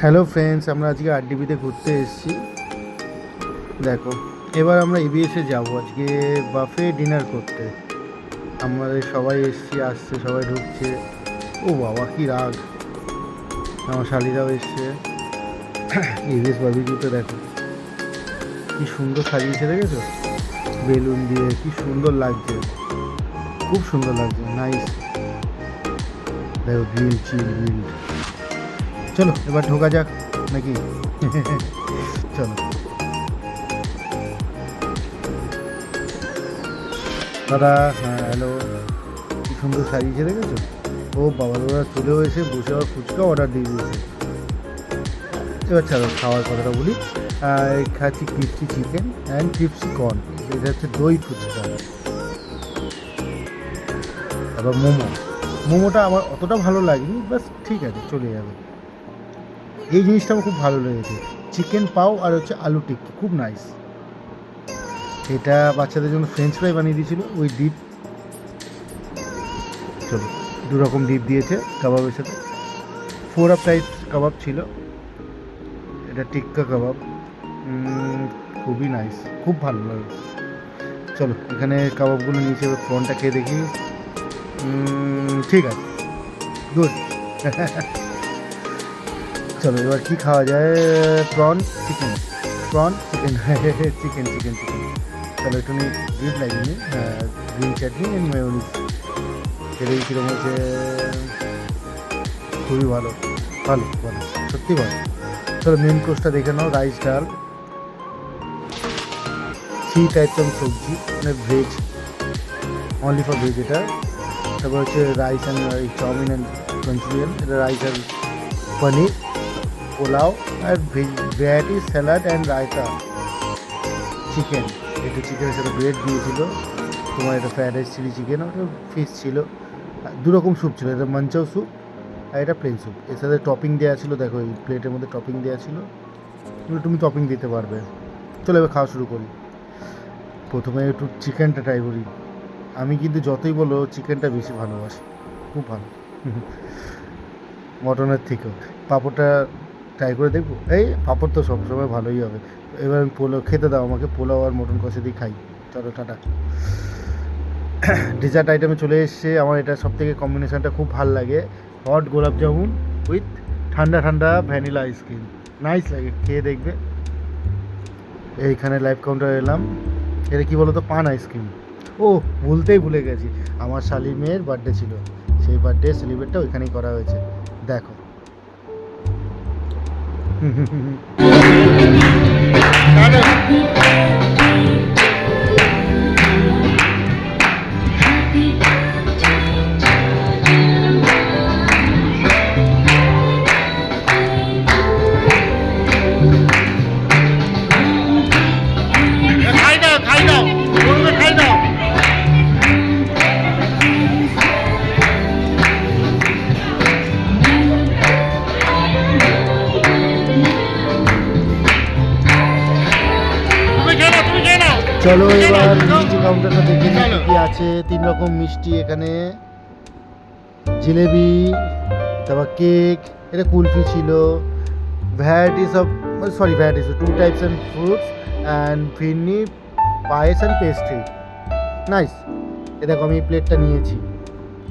Hello friends, আমরা আজকে আরডিবিতে ঘুরতে এসেছি। দেখো, এবার আমরা ইবিএসে যাব আজকে বাফে ডিনার করতে। আমাদের সবাই আসছে, সবাই ঢুকছে। ও বাবা, কি রাগ! আমার শালিরাও এসছে। ইবিএস বারবিকিউতে দেখো কি সুন্দর সাজিয়েছে, দেখেছো? বেলুন দিয়ে কি সুন্দর লাগছে, খুব সুন্দর লাগছে, নাইস। দেখো, গ্রিল গ্রিল। চলো এবার ঢোকা যাক নাকি? চলো দাদা। হ্যাঁ, হ্যালো। কি সুন্দর সাজিয়েছে, দেখেছো? ও বাবা, ওরা চলেও এসে বসে আবার ফুচকা অর্ডার দিয়ে দিয়েছে। এবার ছাড়ো, খাওয়ার কথাটা বলি। খাচ্ছি crispy chicken and crispy corn. এটা হচ্ছে দই ফুচকা। তারপর মোমোটা আমার অতটা ভালো লাগেনি, বাস ঠিক আছে, চলে যাবে। এই জিনিসটা আমার খুব ভালো লেগেছে, চিকেন পাও আর হচ্ছে আলু টিক্কি, খুব নাইস। এটা বাচ্চাদের জন্য ফ্রেঞ্চ ফ্রাই বানিয়ে দিয়েছিল, ওই ডিপ। চলো, দু রকম ডিপ দিয়েছে কাবাবের সাথে। 4 টাইপ কাবাব ছিল, এটা টিক্কা কাবাব। খুবই নাইস, খুব ভালো লাগে। চলো, এখানে কাবাবগুলো নিয়েছি, এবার প্রনটা খেয়ে দেখি। ঠিক আছে, গুড। চলো এবার কি খাওয়া যায়? Prawn chicken chicken chicken. চলো একটু ডিপ লাগিনি, গ্রিন চাটনি এন্ড মেয়োনিজ খেলে কীরকম হচ্ছে? খুবই ভালো, ভালো ভালো, সত্যি ভালো। চলো মেন কোর্সটা দেখে নাও। রাইস, ডাল, 3 টাইপস অফ সবজি, মানে ভেজ, অনলি ফর ভেজ এটা। তারপর হচ্ছে rice and chow mein and Manchurian. এটা রাইস আর পনির, পোলাও আর variety salad and raita. Chicken, এটা চিকেনের সাথে ব্রেড দিয়েছিল। তোমার এটা ফ্রাইড রাইস, চিলি চিকেন, ওটা ফিশ ছিল। 2 রকম স্যুপ ছিল, এটা মাঞ্চাও স্যুপ আর এটা প্লেন স্যুপ। এর সাথে টপিং দেওয়া ছিল, দেখো এই প্লেটের মধ্যে টপিং দেওয়া ছিল, তুমি টপিং দিতে পারবে। চলো এবার খাওয়া শুরু করি। প্রথমে একটু চিকেনটা ট্রাই করি। আমি কিন্তু যতই বলো চিকেনটা বেশি ভালোবাসি, খুব ভালো, মটনের থেকেও। পাঁপড়টা ট্রাই করে দেখবো। এই পাঁপড় তো সবসময় ভালোই হবে। এবার আমি পোলাও খেতে দাও আমাকে, পোলাও আর মটন কষে দিয়ে খাই। চলো টাটা। ডেজার্ট আইটেমে চলে এসছে। আমার এটা সবথেকে কম্বিনেশানটা খুব ভালো লাগে, হট গোলাপ জামুন উইথ ঠান্ডা ঠান্ডা ভ্যানিলা আইসক্রিম। নাইস লাগে, খেয়ে দেখবে। এইখানে লাইভ কাউন্টার এলাম। এটা কী বলো তো, পান আইসক্রিম। ও, ভুলে গেছি, আমার শালির মেয়ের বার্থডে ছিল, সেই বার্থডে সেলিব্রেটটা ওইখানেই করা হয়েছে, দেখো। চলো এবার মিষ্টি কাউন্টারটা দেখে কি আছে। 3 রকম মিষ্টি এখানে, জিলেবি, তারপর কেক, এটা কুলফি ছিল, varieties 2 types and fruits and phirni, payesh and pastry. Nice. এ দেখো, আমি এই প্লেটটা নিয়েছি।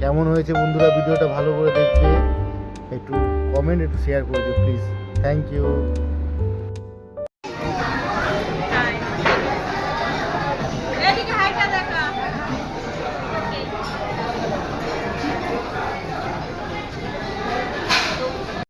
কেমন হয়েছে বন্ধুরা? ভিডিওটা ভালো করে দেখবে, একটু কমেন্ট, একটু শেয়ার করে দিও প্লিজ। Thank you.